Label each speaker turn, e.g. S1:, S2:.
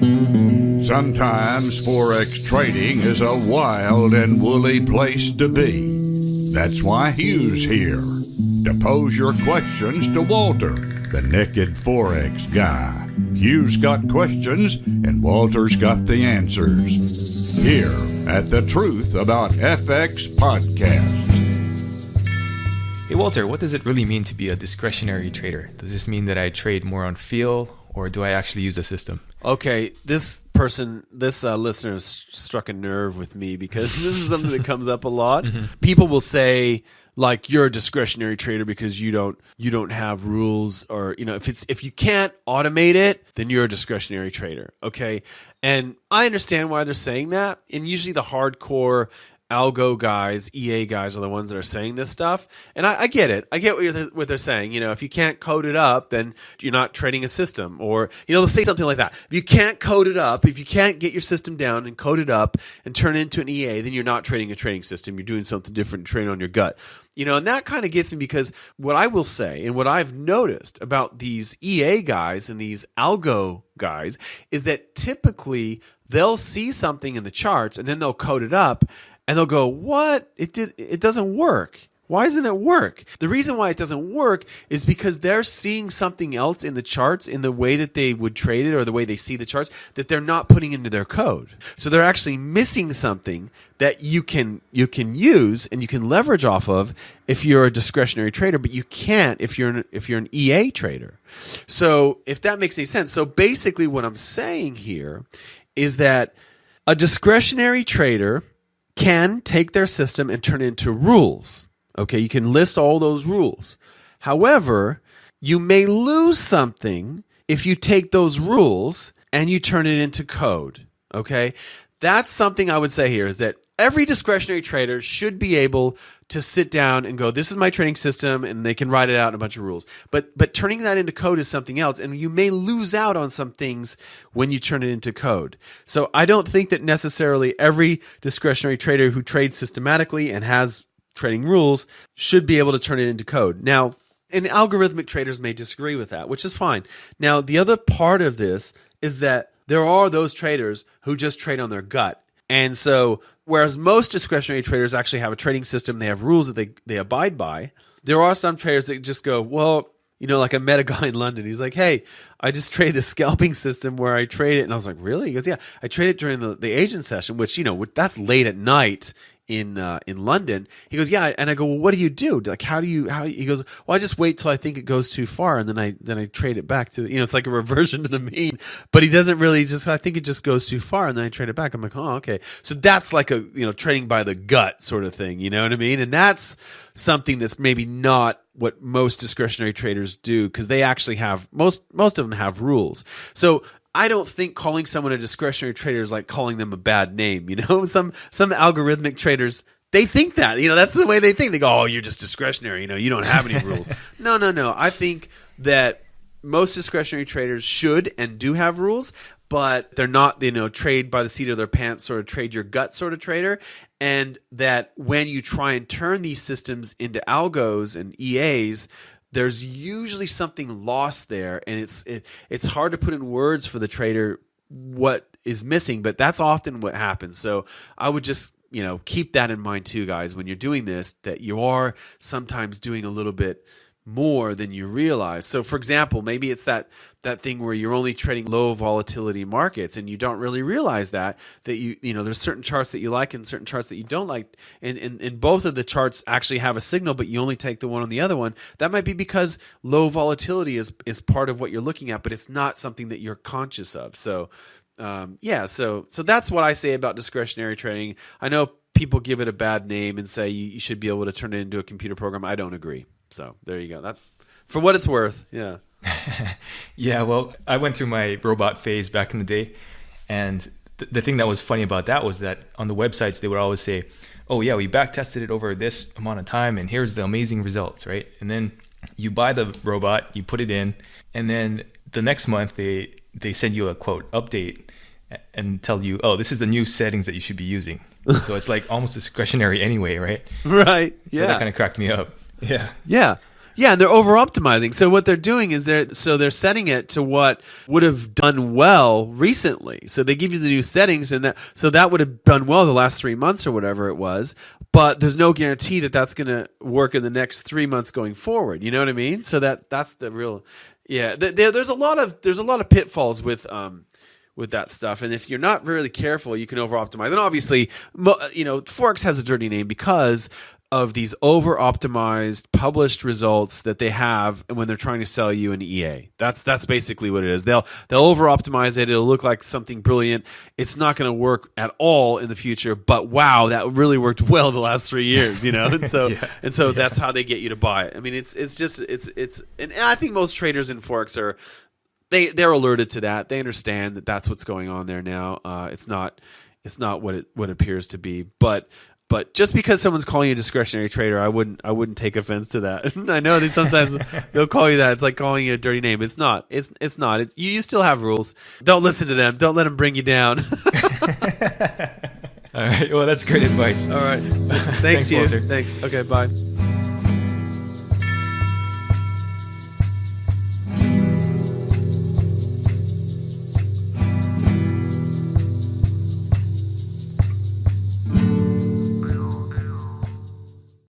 S1: Sometimes Forex trading is a wild and woolly place to be. That's why Hugh's here, to pose your questions to Walter, the naked Forex guy. Hugh's got questions, and Walter's got the answers. Here at the Truth About FX podcast.
S2: Hey Walter, what does it really mean to be a discretionary trader? Does this mean that I trade more on feel, or do I actually use a system?
S3: Okay, this listener has struck a nerve with me because this is something that comes up a lot. People will say, like, you're a discretionary trader because you don't have rules, or if you can't automate it, then you're a discretionary trader. Okay, and I understand why they're saying that. And usually the hardcore algo guys, EA guys, are the ones that are saying this stuff, and I get it. I get what they're saying. If you can't code it up, then you're not trading a system, or they'll say something like that. If you can't code it up, if you can't get your system down and code it up and turn it into an EA, then you're not trading a trading system. You're doing something different, trading on your gut. And that kind of gets me, because what I will say and what I've noticed about these EA guys and these algo guys is that typically they'll see something in the charts and then they'll code it up. And they'll go, what? It doesn't work. Why doesn't it work? The reason why it doesn't work is because they're seeing something else in the charts, in the way that they would trade it or the way they see the charts, that they're not putting into their code. So they're actually missing something that you can use and you can leverage off of if you're a discretionary trader, but you can't if you're an EA trader. So if that makes any sense. So basically what I'm saying here is that a discretionary trader can take their system and turn it into rules. Okay, you can list all those rules. However, you may lose something if you take those rules and you turn it into code. Okay, that's something I would say here, is that every discretionary trader should be able to sit down and go, this is my trading system, and they can write it out in a bunch of rules. But turning that into code is something else, and you may lose out on some things when you turn it into code. So I don't think that necessarily every discretionary trader who trades systematically and has trading rules should be able to turn it into code. Now, and algorithmic traders may disagree with that, which is fine. Now, the other part of this is that there are those traders who just trade on their gut. And so, whereas most discretionary traders actually have a trading system, they have rules that they abide by, there are some traders that just go, well, like I met a guy in London. He's like, hey, I just trade the scalping system where I trade it. And I was like, really? He goes, yeah, I trade it during the Asian session, which, that's late at night in London. He goes, yeah, and I go, well, what do you do? Like, how he goes, well, I just wait till I think it goes too far, and then I trade it back to, it's like a reversion to the mean, but he doesn't really I think it just goes too far, and then I trade it back. I'm like, oh, okay. So that's like a, trading by the gut sort of thing, you know what I mean? And that's something that's maybe not what most discretionary traders do, because they actually have, most of them have rules. So I don't think calling someone a discretionary trader is like calling them a bad name. Some algorithmic traders, they think that, that's the way they think. They go, oh, you're just discretionary. You don't have any rules. No. I think that most discretionary traders should and do have rules, but they're not, trade by the seat of their pants sort of trade your gut sort of trader. And that when you try and turn these systems into algos and EAs, there's usually something lost there, and it's hard to put in words for the trader what is missing, but that's often what happens. So I would just keep that in mind too, guys, when you're doing this, that you are sometimes doing a little bit more than you realize. So for example, maybe it's that thing where you're only trading low volatility markets and you don't really realize that there's certain charts that you like and certain charts that you don't like, and both of the charts actually have a signal, but you only take the one on the other one. That might be because low volatility is part of what you're looking at, but it's not something that you're conscious of. So so that's what I say about discretionary trading. I know people give it a bad name and say you should be able to turn it into a computer program. I don't agree. So there you go. That's for what it's worth. Yeah.
S2: Yeah. Well, I went through my robot phase back in the day, and the thing that was funny about that was that on the websites they would always say, "Oh yeah, we back tested it over this amount of time, and here's the amazing results." Right? And then you buy the robot, you put it in, and then the next month they send you a quote update and tell you, "Oh, this is the new settings that you should be using." So it's like almost discretionary anyway, right?
S3: Right.
S2: So that kind of cracked me up. Yeah.
S3: Yeah. Yeah, and they're over optimizing. So what they're doing is they're setting it to what would have done well recently. So they give you the new settings, and that would have done well the last 3 months or whatever it was. But there's no guarantee that that's going to work in the next 3 months going forward. You know what I mean? So that's the real. Yeah, there's a lot of pitfalls with that stuff, and if you're not really careful, you can over optimize. And obviously, Forex has a dirty name because of these over optimized published results that they have when they're trying to sell you an EA. That's basically what it is. They'll over optimize it. It'll look like something brilliant. It's not going to work at all in the future. But wow, that really worked well the last 3 years. And so that's how they get you to buy it. I mean, it's and I think most traders in Forex are. They're alerted to that. They understand that that's what's going on there now. It's not what it appears to be. But just because someone's calling you a discretionary trader, I wouldn't take offense to that. I know they sometimes they'll call you that. It's like calling you a dirty name. It's not. It's not. You still have rules. Don't listen to them. Don't let them bring you down.
S2: All right. Well, that's great advice.
S3: All right. Thanks you.
S2: Walter.
S3: Thanks. Okay. Bye.